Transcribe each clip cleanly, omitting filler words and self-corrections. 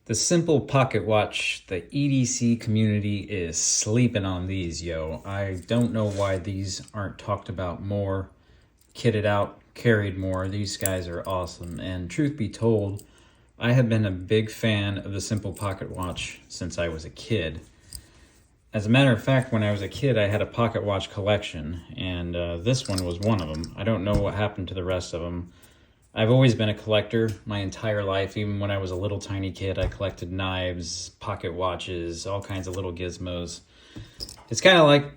The simple pocket watch, the EDC community is sleeping on these, yo. I don't know why these aren't talked about more, kitted out, carried more. These guys are awesome. And truth be told, I have been a big fan of the simple pocket watch since I was a kid. As a matter of fact, when I was a kid, I had a pocket watch collection, and this one was one of them. I don't know what happened to the rest of them. I've always been a collector my entire life. Even when I was a little tiny kid, I collected knives, pocket watches, all kinds of little gizmos. It's kind of like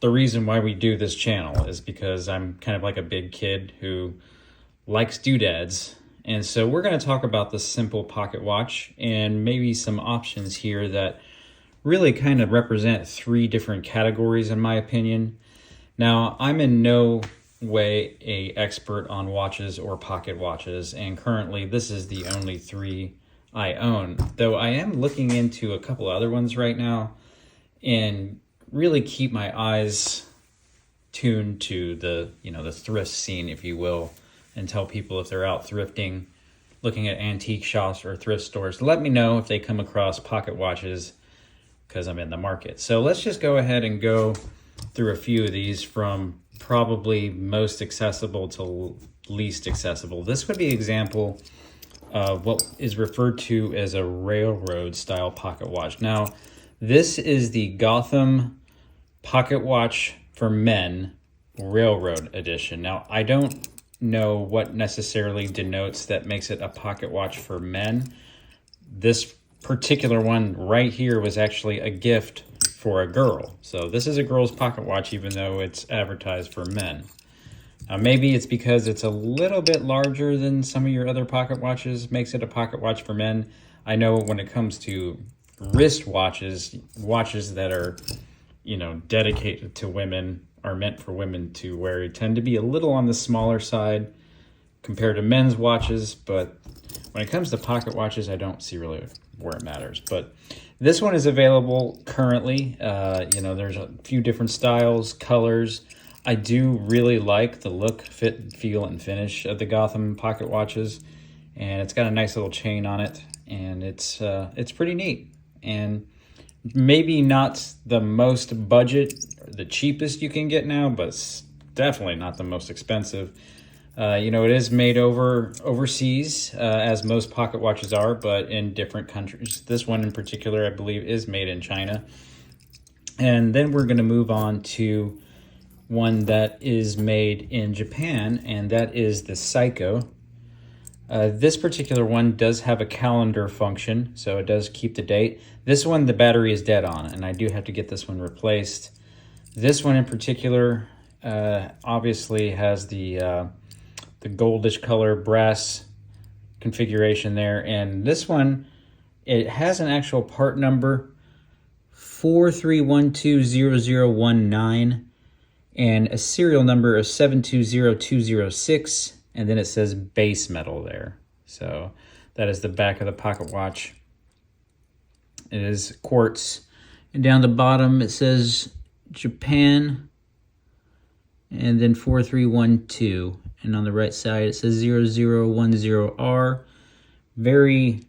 the reason why we do this channel is because I'm kind of like a big kid who likes doodads. And so we're going to talk about the simple pocket watch and maybe some options here that really kind of represent three different categories in my opinion. Now, I'm in no way a expert on watches or pocket watches, and currently this is the only three I own, though I am looking into a couple other ones right now and really keep my eyes tuned to the thrift scene, if you will, and tell people if they're out thrifting, looking at antique shops or thrift stores, let me know if they come across pocket watches because I'm in the market. So let's just go ahead and go through a few of these from probably most accessible to least accessible. This would be an example of what is referred to as a railroad style pocket watch. Now, this is the Gotham pocket watch for men railroad edition. Now, I don't know what necessarily denotes that makes it a pocket watch for men. This particular one right here was actually a gift for a girl. So this is a girl's pocket watch, even though it's advertised for men. Maybe it's because it's a little bit larger than some of your other pocket watches, makes it a pocket watch for men. I know when it comes to wrist watches, watches that are, dedicated to women, are meant for women to wear, tend to be a little on the smaller side compared to men's watches. But when it comes to pocket watches, I don't see really where it matters. But this one is available currently. There's a few different styles, colors. I do really like the look, fit, feel, and finish of the Gotham pocket watches. And it's got a nice little chain on it. And it's pretty neat. And maybe not the most budget, the cheapest you can get now, but it's definitely not the most expensive. It is made overseas, as most pocket watches are, but in different countries. This one in particular, I believe, is made in China. And then we're going to move on to one that is made in Japan, and that is the Seiko. This particular one does have a calendar function, so it does keep the date. This one, the battery is dead on, and I do have to get this one replaced. This one in particular, obviously has the goldish color brass configuration there. And this one, it has an actual part number 43120019 and a serial number of 720206, and then it says base metal there. So that is the back of the pocket watch. It is quartz, and down the bottom it says Japan and then 4312. And on the right side, it says 0010R. Very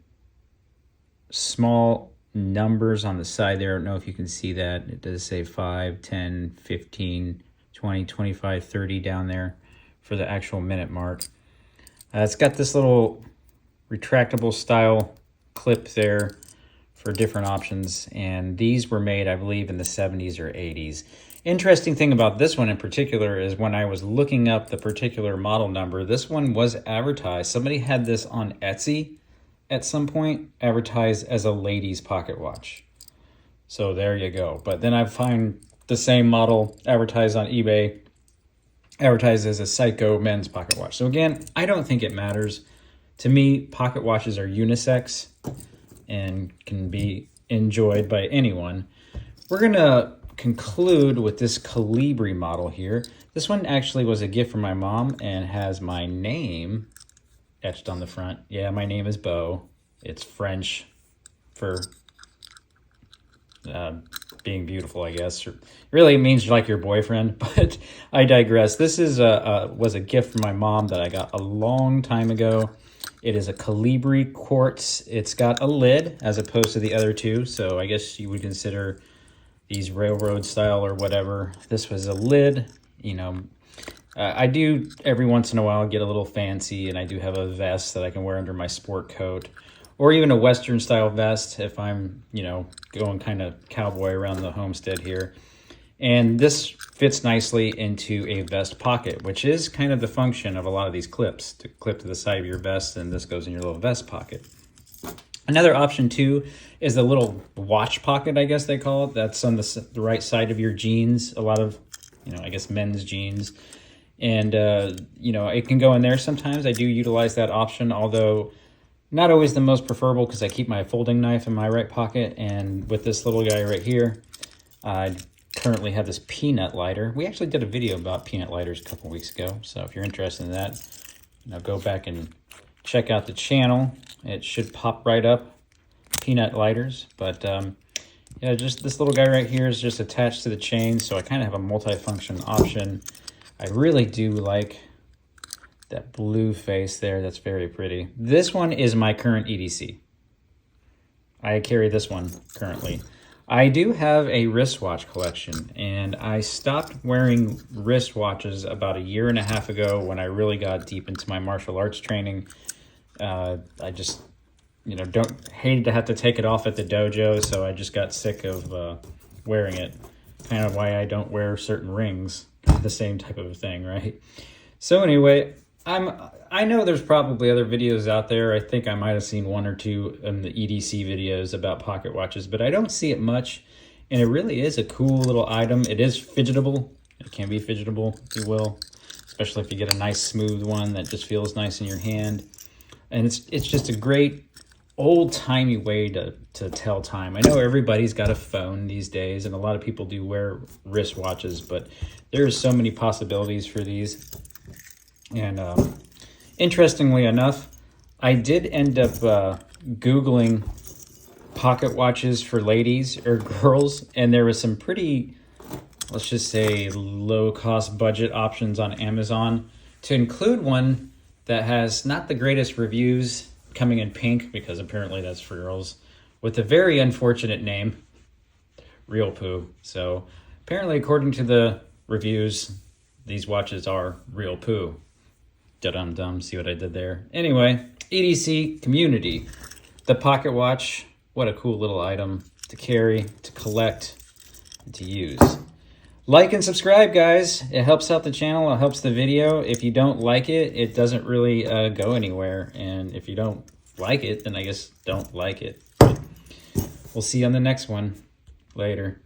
small numbers on the side there. I don't know if you can see that. It does say 5, 10, 15, 20, 25, 30 down there for the actual minute mark. It's got this little retractable style clip there for different options. And these were made, I believe, in the 70s or 80s. Interesting thing about this one in particular is when I was looking up the particular model number, this one was advertised. Somebody had this on Etsy at some point, advertised as a lady's pocket watch. So there you go. But then I find the same model advertised on eBay, advertised as a Seiko men's pocket watch. So again, I don't think it matters. To me, pocket watches are unisex and can be enjoyed by anyone. We're going to conclude with this Colibri model here. This one actually was a gift from my mom and has my name etched on the front. Yeah, my name is Beau. It's French for being beautiful, I guess. It really means like your boyfriend, but I digress. This is was a gift from my mom that I got a long time ago. It is a Calibri quartz. It's got a lid as opposed to the other two, so I guess you would consider these railroad style or whatever. This was a lid, you know. I do every once in a while get a little fancy, and I do have a vest that I can wear under my sport coat, or even a Western style vest if I'm, you know, going kind of cowboy around the homestead here. And this fits nicely into a vest pocket, which is kind of the function of a lot of these clips, to clip to the side of your vest, and this goes in your little vest pocket. Another option too is the little watch pocket, I guess they call it. That's on the right side of your jeans, a lot of, you know, I guess men's jeans. And, you know, it can go in there sometimes. I do utilize that option, although not always the most preferable because I keep my folding knife in my right pocket. And with this little guy right here, I currently have this peanut lighter. We actually did a video about peanut lighters a couple weeks ago. So if you're interested in that, you know, go back and check out the channel. It should pop right up, peanut lighters. But yeah, just this little guy right here is just attached to the chain. So I kind of have a multi-function option. I really do like that blue face there. That's very pretty. This one is my current EDC. I carry this one currently. I do have a wristwatch collection, and I stopped wearing wristwatches about 1.5 years ago when I really got deep into my martial arts training. I just, you know, hated to have to take it off at the dojo, so I just got sick of wearing it. Kind of why I don't wear certain rings, the same type of thing, right? So anyway, I know there's probably other videos out there. I think I might have seen 1 or 2 in the EDC videos about pocket watches, but I don't see it much. And it really is a cool little item. It is fidgetable. It can be fidgetable, if you will, especially if you get a nice smooth one that just feels nice in your hand. And it's just a great old-timey way to tell time. I know everybody's got a phone these days, and a lot of people do wear wristwatches, but there's so many possibilities for these. And interestingly enough, I did end up Googling pocket watches for ladies or girls, and there was some pretty, let's just say, low-cost budget options on Amazon, to include one that has not the greatest reviews, coming in pink, because apparently that's for girls, with a very unfortunate name, Real Poo. So apparently, according to the reviews, these watches are Real Poo. Da-dum-dum, see what I did there? Anyway, EDC community. The pocket watch, what a cool little item to carry, to collect, and to use. Like and subscribe, guys. It helps out the channel. It helps the video. If you don't like it, it doesn't really go anywhere. And if you don't like it, then I guess don't like it. We'll see you on the next one. Later.